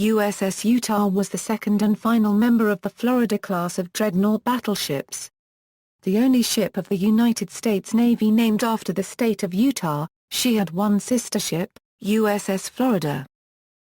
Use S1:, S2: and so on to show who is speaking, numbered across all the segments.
S1: USS Utah was the second and final member of the Florida class of dreadnought battleships. The only ship of the United States Navy named after the state of Utah, she had one sister ship, USS Florida.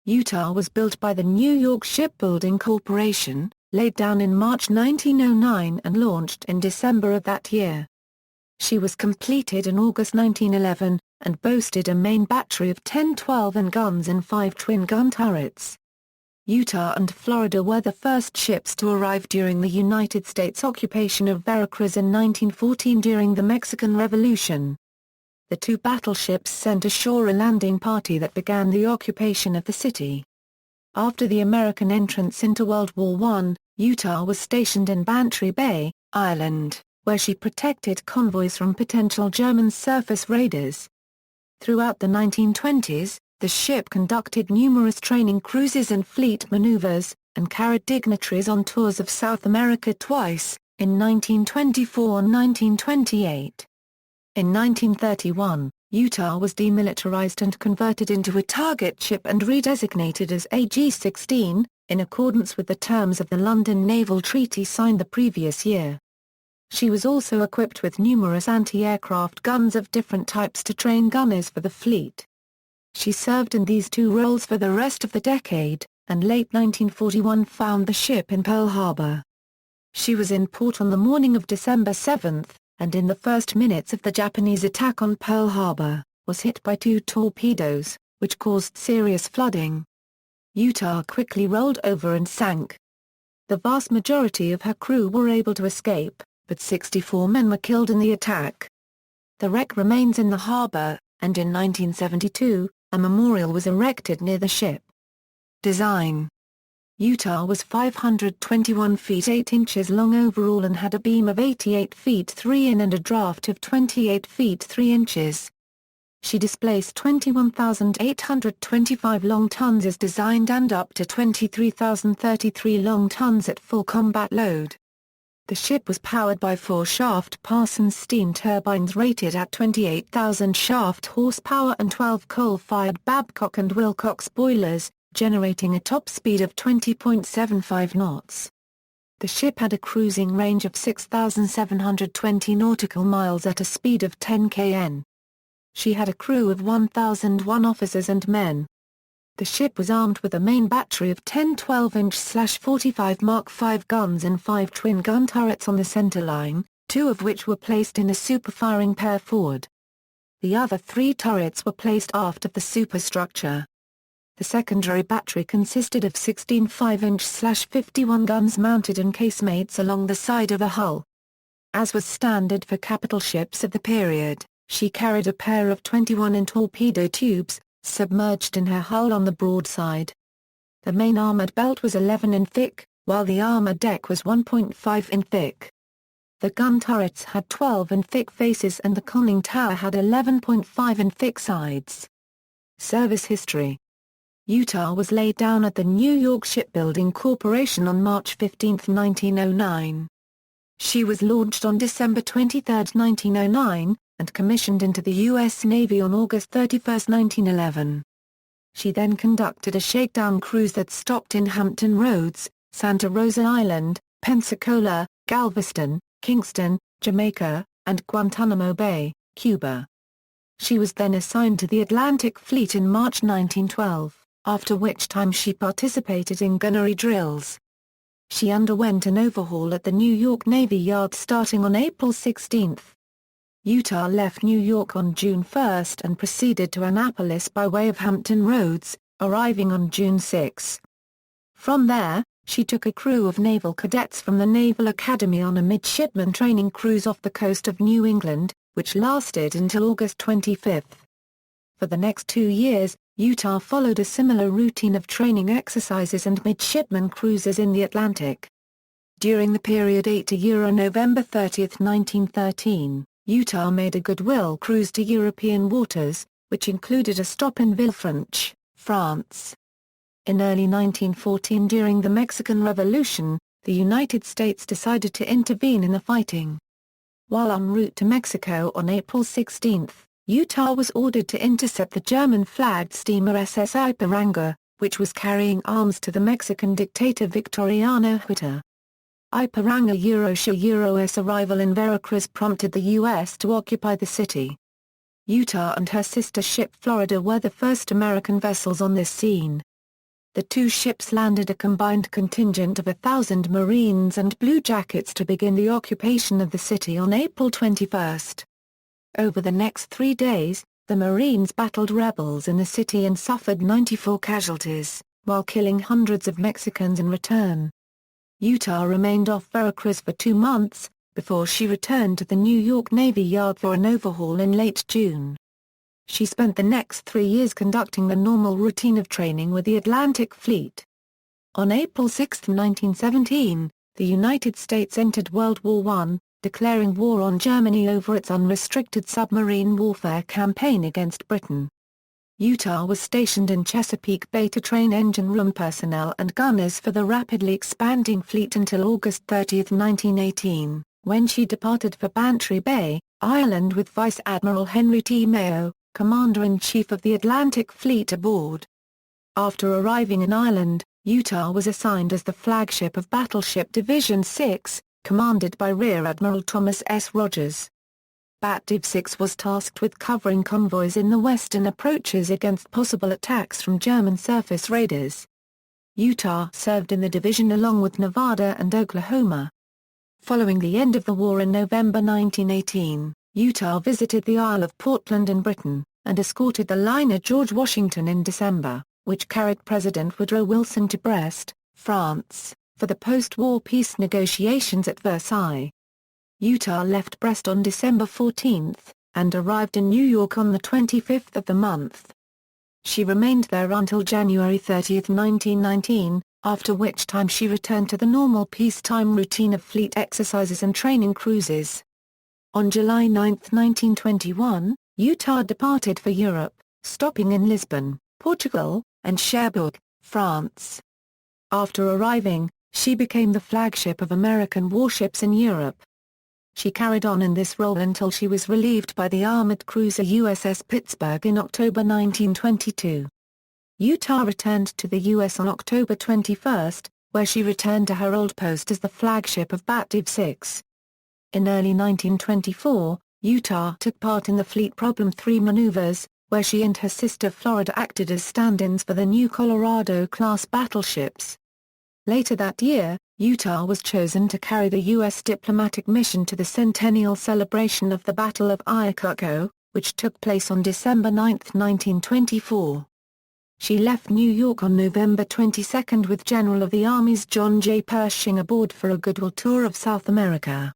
S1: Utah was built by the New York Shipbuilding Corporation, laid down in March 1909 and launched in December of that year. She was completed in August 1911, and boasted a main battery of 10 12-inch guns and 5 twin-gun turrets. Utah and Florida were the first ships to arrive during the United States occupation of Veracruz in 1914 during the Mexican Revolution. The two battleships sent ashore a landing party that began the occupation of the city. After the American entrance into World War I, Utah was stationed in Bantry Bay, Ireland, where she protected convoys from potential German surface raiders. Throughout the 1920s, the ship conducted numerous training cruises and fleet maneuvers, and carried dignitaries on tours of South America twice, in 1924 and 1928. In 1931, Utah was demilitarized and converted into a target ship and redesignated as AG-16, in accordance with the terms of the London Naval Treaty signed the previous year. She was also equipped with numerous anti-aircraft guns of different types to train gunners for the fleet. She served in these two roles for the rest of the decade, and late 1941 found the ship in Pearl Harbor. She was in port on the morning of December 7, and in the first minutes of the Japanese attack on Pearl Harbor, was hit by two torpedoes, which caused serious flooding. Utah quickly rolled over and sank. The vast majority of her crew were able to escape, but 64 men were killed in the attack. The wreck remains in the harbor, and in 1972, a memorial was erected near the ship. Design: Utah was 521 feet 8 inches long overall and had a beam of 88 feet 3 in and a draft of 28 feet 3 inches. She displaced 21,825 long tons as designed and up to 23,033 long tons at full combat load. The ship was powered by 4 shaft Parsons steam turbines rated at 28,000 shaft horsepower and 12 coal-fired Babcock and Wilcox boilers, generating a top speed of 20.75 knots. The ship had a cruising range of 6,720 nautical miles at a speed of 10 kn. She had a crew of 1,001 officers and men. The ship was armed with a main battery of 10 12-inch/45 Mark V guns and 5 twin-gun turrets on the centerline, 2 of which were placed in a super-firing pair forward. The other 3 turrets were placed aft of the superstructure. The secondary battery consisted of 16 5-inch/51 guns mounted in casemates along the side of the hull. As was standard for capital ships of the period, she carried a pair of 21-in torpedo tubes, submerged in her hull on the broadside. The main armored belt was 11 in thick, while the armored deck was 1.5 in thick. The gun turrets had 12 in thick faces and the conning tower had 11.5 in thick sides. Service history: Utah was laid down at the New York Shipbuilding Corporation on March 15, 1909. She was launched on December 23, 1909, and commissioned into the U.S. Navy on August 31, 1911. She then conducted a shakedown cruise that stopped in Hampton Roads, Santa Rosa Island, Pensacola, Galveston, Kingston, Jamaica, and Guantanamo Bay, Cuba. She was then assigned to the Atlantic Fleet in March 1912, after which time she participated in gunnery drills. She underwent an overhaul at the New York Navy Yard starting on April 16. Utah left New York on June 1 and proceeded to Annapolis by way of Hampton Roads, arriving on June 6. From there, she took a crew of naval cadets from the Naval Academy on a midshipman training cruise off the coast of New England, which lasted until August 25. For the next 2 years, Utah followed a similar routine of training exercises and midshipman cruises in the Atlantic. During the period 8 to November 30, 1913, Utah made a goodwill cruise to European waters, which included a stop in Villefranche, France. In early 1914 during the Mexican Revolution, the United States decided to intervene in the fighting. While en route to Mexico on April 16, Utah was ordered to intercept the German-flagged steamer SS Ipiranga, which was carrying arms to the Mexican dictator Victoriano Huerta. Iparanga's arrival in Veracruz prompted the U.S. to occupy the city. Utah and her sister ship Florida were the first American vessels on this scene. The two ships landed a combined contingent of 1,000 Marines and Blue Jackets to begin the occupation of the city on April 21. Over the next 3 days, the Marines battled rebels in the city and suffered 94 casualties, while killing hundreds of Mexicans in return. Utah remained off Veracruz for 2 months, before she returned to the New York Navy Yard for an overhaul in late June. She spent the next 3 years conducting the normal routine of training with the Atlantic Fleet. On April 6, 1917, the United States entered World War I, declaring war on Germany over its unrestricted submarine warfare campaign against Britain. Utah was stationed in Chesapeake Bay to train engine room personnel and gunners for the rapidly expanding fleet until August 30, 1918, when she departed for Bantry Bay, Ireland with Vice Admiral Henry T. Mayo, Commander-in-Chief of the Atlantic Fleet aboard. After arriving in Ireland, Utah was assigned as the flagship of Battleship Division 6, commanded by Rear Admiral Thomas S. Rogers. Bat Div 6 was tasked with covering convoys in the western approaches against possible attacks from German surface raiders. Utah served in the division along with Nevada and Oklahoma. Following the end of the war in November 1918, Utah visited the Isle of Portland in Britain, and escorted the liner George Washington in December, which carried President Woodrow Wilson to Brest, France, for the post-war peace negotiations at Versailles. Utah left Brest on December 14, and arrived in New York on the 25th of the month. She remained there until January 30, 1919, after which time she returned to the normal peacetime routine of fleet exercises and training cruises. On July 9, 1921, Utah departed for Europe, stopping in Lisbon, Portugal, and Cherbourg, France. After arriving, she became the flagship of American warships in Europe. She carried on in this role until she was relieved by the armored cruiser USS Pittsburgh in October 1922. Utah returned to the U.S. on October 21, where she returned to her old post as the flagship of Bat Div 6. In early 1924, Utah took part in the Fleet Problem 3 maneuvers, where she and her sister Florida acted as stand-ins for the new Colorado-class battleships. Later that year, Utah was chosen to carry the U.S. diplomatic mission to the centennial celebration of the Battle of Ayacucho, which took place on December 9, 1924. She left New York on November 22 with General of the Army's John J. Pershing aboard for a goodwill tour of South America.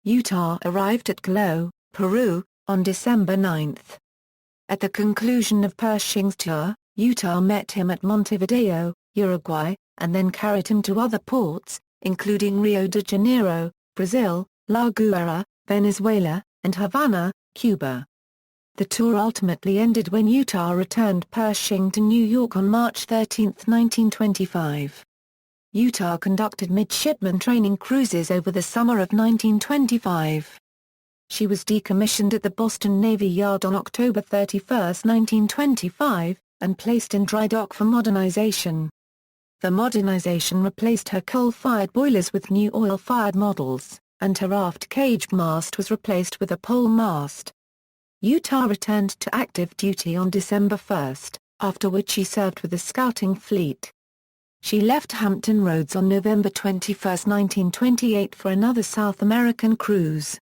S1: Utah arrived at Callao, Peru, on December 9. At the conclusion of Pershing's tour, Utah met him at Montevideo, Uruguay, and then carried him to other ports, including Rio de Janeiro, Brazil, La Guaira, Venezuela, and Havana, Cuba. The tour ultimately ended when Utah returned Pershing to New York on March 13, 1925. Utah conducted midshipman training cruises over the summer of 1925. She was decommissioned at the Boston Navy Yard on October 31, 1925, and placed in dry dock for modernization. The modernization replaced her coal-fired boilers with new oil-fired models, and her aft cage mast was replaced with a pole mast. Utah returned to active duty on December 1, after which she served with the scouting fleet. She left Hampton Roads on November 21, 1928 for another South American cruise.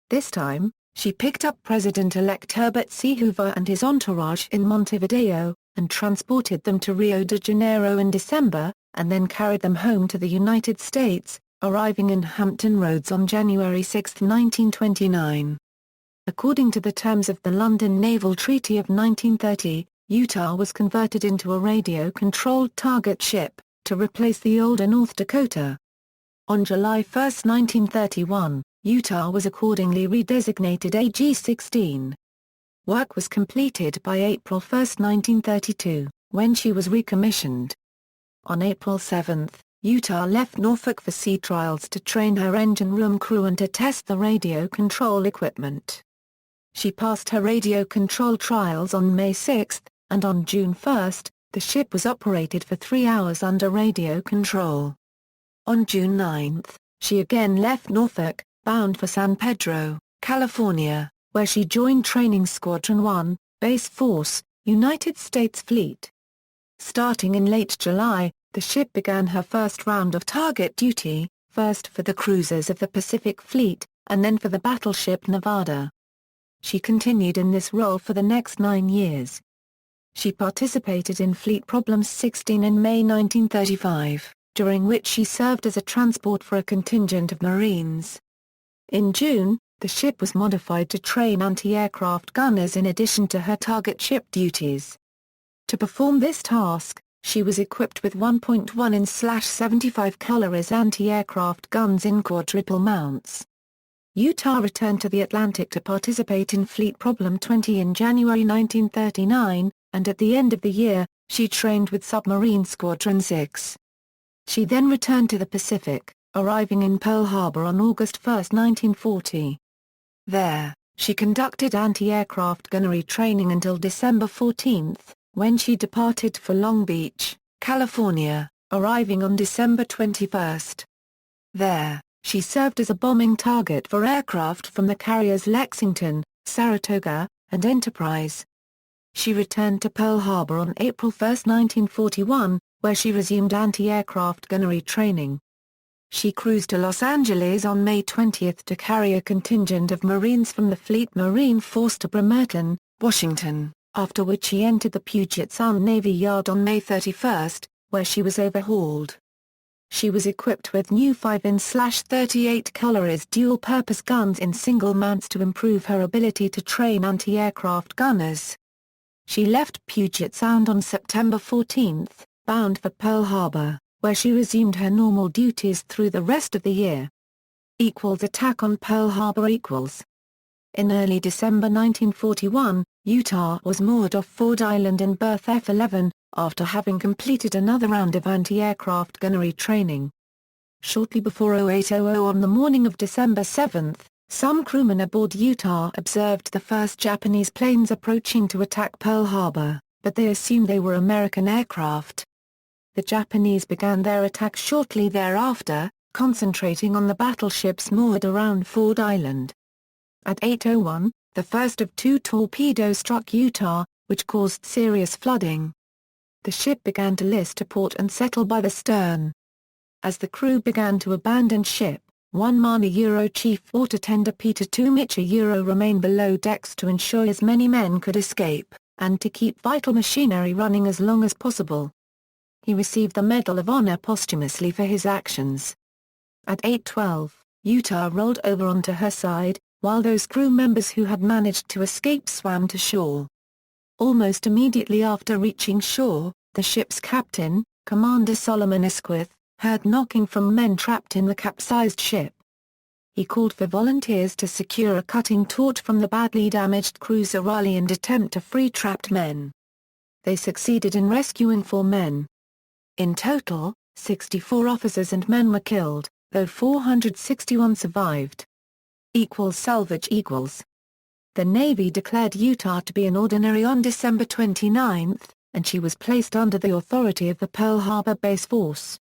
S1: This time, she picked up President-elect Herbert C. Hoover and his entourage in Montevideo, and transported them to Rio de Janeiro in December, and then carried them home to the United States, arriving in Hampton Roads on January 6, 1929. According to the terms of the London Naval Treaty of 1930, Utah was converted into a radio-controlled target ship, to replace the older North Dakota. On July 1, 1931, Utah was accordingly redesignated AG-16. Work was completed by April 1, 1932, when she was recommissioned. On April 7, Utah left Norfolk for sea trials to train her engine room crew and to test the radio control equipment. She passed her radio control trials on May 6, and on June 1, The ship was operated for 3 hours under radio control. On June 9, she again left Norfolk, bound for San Pedro, California, where she joined Training Squadron 1, Base Force, United States Fleet. Starting in late July, the ship began her first round of target duty, first for the cruisers of the Pacific Fleet, and then for the battleship Nevada. She continued in this role for the next 9 years. She participated in Fleet Problems 16 in May 1935, during which she served as a transport for a contingent of Marines. In June, the ship was modified to train anti-aircraft gunners in addition to her target ship duties. To perform this task, she was equipped with 1.1-75 caliber anti-aircraft guns in quadruple mounts. Utah returned to the Atlantic to participate in Fleet Problem 20 in January 1939, and at the end of the year, she trained with Submarine Squadron 6. She then returned to the Pacific, arriving in Pearl Harbor on August 1, 1940. There, she conducted anti-aircraft gunnery training until December 14, when she departed for Long Beach, California, arriving on December 21. There, she served as a bombing target for aircraft from the carriers Lexington, Saratoga, and Enterprise. She returned to Pearl Harbor on April 1, 1941, where she resumed anti-aircraft gunnery training. She cruised to Los Angeles on May 20 to carry a contingent of Marines from the Fleet Marine Force to Bremerton, Washington, after which she entered the Puget Sound Navy Yard on May 31, where she was overhauled. She was equipped with new 5-38 caliber dual-purpose guns in single mounts to improve her ability to train anti-aircraft gunners. She left Puget Sound on September 14, bound for Pearl Harbor, where she resumed her normal duties through the rest of the year. Attack on Pearl Harbor. In early December 1941, Utah was moored off Ford Island in berth F-11, after having completed another round of anti-aircraft gunnery training. Shortly before 0800 on the morning of December 7, some crewmen aboard Utah observed the first Japanese planes approaching to attack Pearl Harbor, but they assumed they were American aircraft. The Japanese began their attack shortly thereafter, concentrating on the battleships moored around Ford Island. At 8:01, the first of 2 torpedoes struck Utah, which caused serious flooding. The ship began to list to port and settle by the stern. As the crew began to abandon ship, one MANA Chief Water Tender Peter Tumicha remained below decks to ensure as many men could escape, and to keep vital machinery running as long as possible. He received the Medal of Honor posthumously for his actions. At 8:12, Utah rolled over onto her side, while those crew members who had managed to escape swam to shore. Almost immediately after reaching shore, the ship's captain, Commander Solomon Isquith, heard knocking from men trapped in the capsized ship. He called for volunteers to secure a cutting taut from the badly damaged cruiser Raleigh and attempt to free trapped men. They succeeded in rescuing 4 men. In total, 64 officers and men were killed, though 461 survived. Salvage. The Navy declared Utah to be an ordinary on December 29, and she was placed under the authority of the Pearl Harbor Base Force.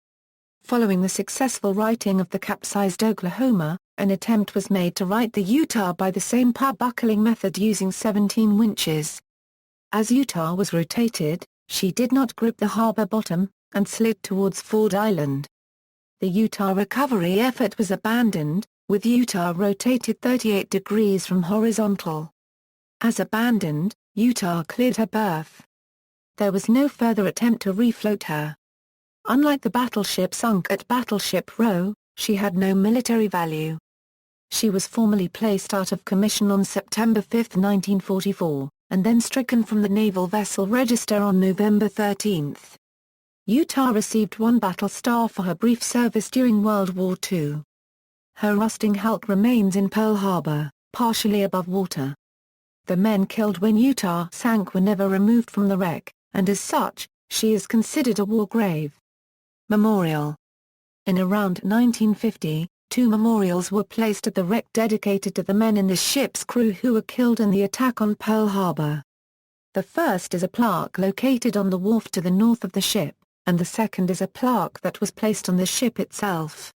S1: Following the successful righting of the capsized Oklahoma, an attempt was made to right the Utah by the same buckling method using 17 winches. As Utah was rotated, she did not grip the harbor bottom, and slid towards Ford Island. The Utah recovery effort was abandoned, with Utah rotated 38 degrees from horizontal. As abandoned, Utah cleared her berth. There was no further attempt to refloat her. Unlike the battleship sunk at Battleship Row, she had no military value. She was formally placed out of commission on September 5, 1944, and then stricken from the Naval Vessel Register on November 13. Utah received 1 battle star for her brief service during World War II. Her rusting hulk remains in Pearl Harbor, partially above water. The men killed when Utah sank were never removed from the wreck, and as such, she is considered a war grave. Memorial. In around 1950, 2 memorials were placed at the wreck dedicated to the men in the ship's crew who were killed in the attack on Pearl Harbor. The first is a plaque located on the wharf to the north of the ship, and the second is a plaque that was placed on the ship itself.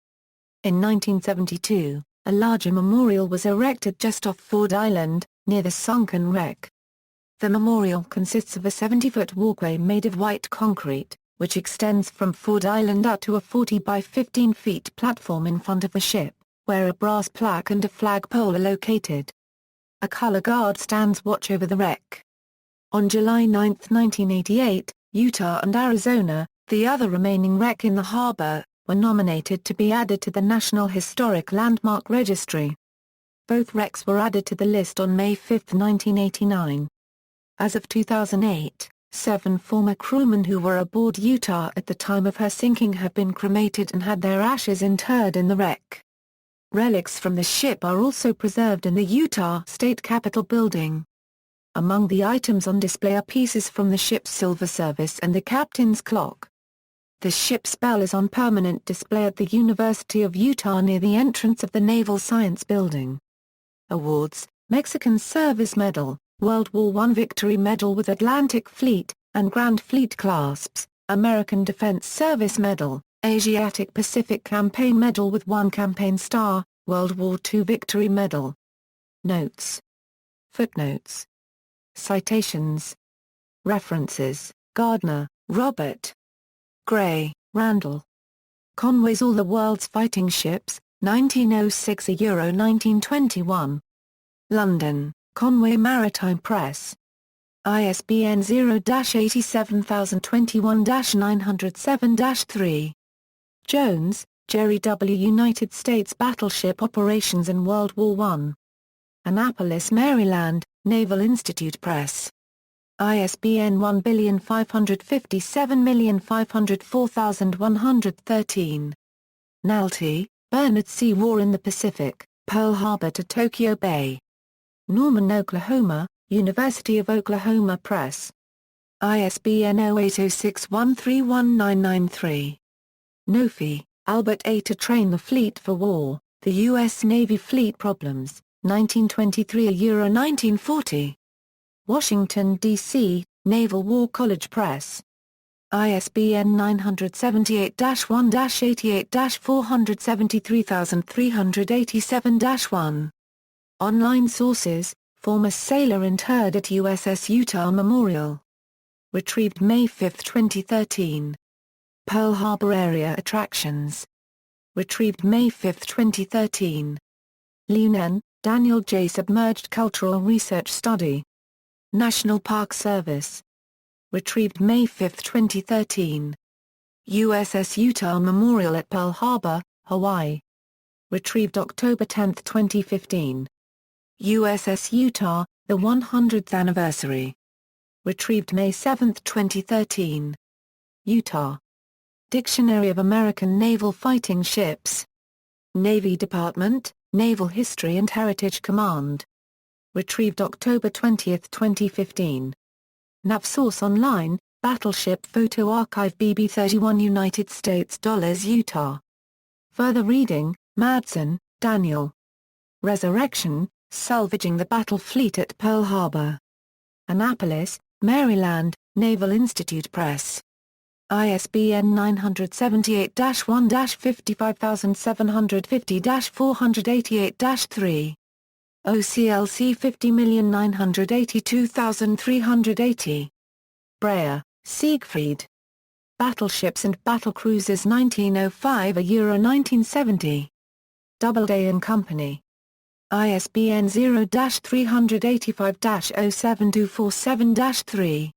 S1: In 1972, a larger memorial was erected just off Ford Island, near the sunken wreck. The memorial consists of a 70-foot walkway made of white concrete, which extends from Ford Island up to a 40 by 15 feet platform in front of the ship, where a brass plaque and a flagpole are located. A color guard stands watch over the wreck. On July 9, 1988, Utah and Arizona, the other remaining wreck in the harbor, were nominated to be added to the National Historic Landmark Registry. Both wrecks were added to the list on May 5, 1989. As of 2008, 7 former crewmen who were aboard Utah at the time of her sinking have been cremated and had their ashes interred in the wreck. Relics from the ship are also preserved in the Utah State Capitol building. Among the items on display are pieces from the ship's silver service and the captain's clock. The ship's bell is on permanent display at the University of Utah near the entrance of the Naval Science Building. Awards: Mexican Service Medal, World War I Victory Medal with Atlantic Fleet and Grand Fleet clasps, American Defense Service Medal, Asiatic Pacific Campaign Medal with 1 Campaign Star, World War II Victory Medal. Notes. Footnotes. Citations. References: Gardner, Robert. Gray, Randall. Convoys: All the World's Fighting Ships, 1906–1921. London, Conway Maritime Press. ISBN 0-87021-907-3. Jones, Jerry W. United States Battleship Operations in World War I. Annapolis, Maryland, Naval Institute Press. ISBN 1557504113. Nalty, Bernard C. War in the Pacific, Pearl Harbor to Tokyo Bay. Norman, Oklahoma, University of Oklahoma Press. ISBN 0806131993. Nofi, Albert A. To Train the Fleet for War, The U.S. Navy Fleet Problems, 1923–1940. Washington, D.C., Naval War College Press. ISBN 978-1-88-473387-1. Online sources: Former sailor interred at USS Utah Memorial. Retrieved May 5, 2013. Pearl Harbor Area Attractions. Retrieved May 5, 2013. Lunen, Daniel J. Submerged Cultural Research Study. National Park Service. Retrieved May 5, 2013. USS Utah Memorial at Pearl Harbor, Hawaii. Retrieved October 10, 2015. USS Utah, the 100th Anniversary. Retrieved May 7, 2013. Utah. Dictionary of American Naval Fighting Ships. Navy Department, Naval History and Heritage Command. Retrieved October 20, 2015. NavSource Online, Battleship Photo Archive BB-31 United States dollars Utah. Further reading: Madsen, Daniel. Resurrection, Salvaging the Battle Fleet at Pearl Harbor. Annapolis, Maryland, Naval Institute Press. ISBN 978-1-55750-488-3. OCLC 50982380. Breyer, Siegfried. Battleships and Battlecruisers 1905–1970. Doubleday and Company. ISBN 0-385-07247-3.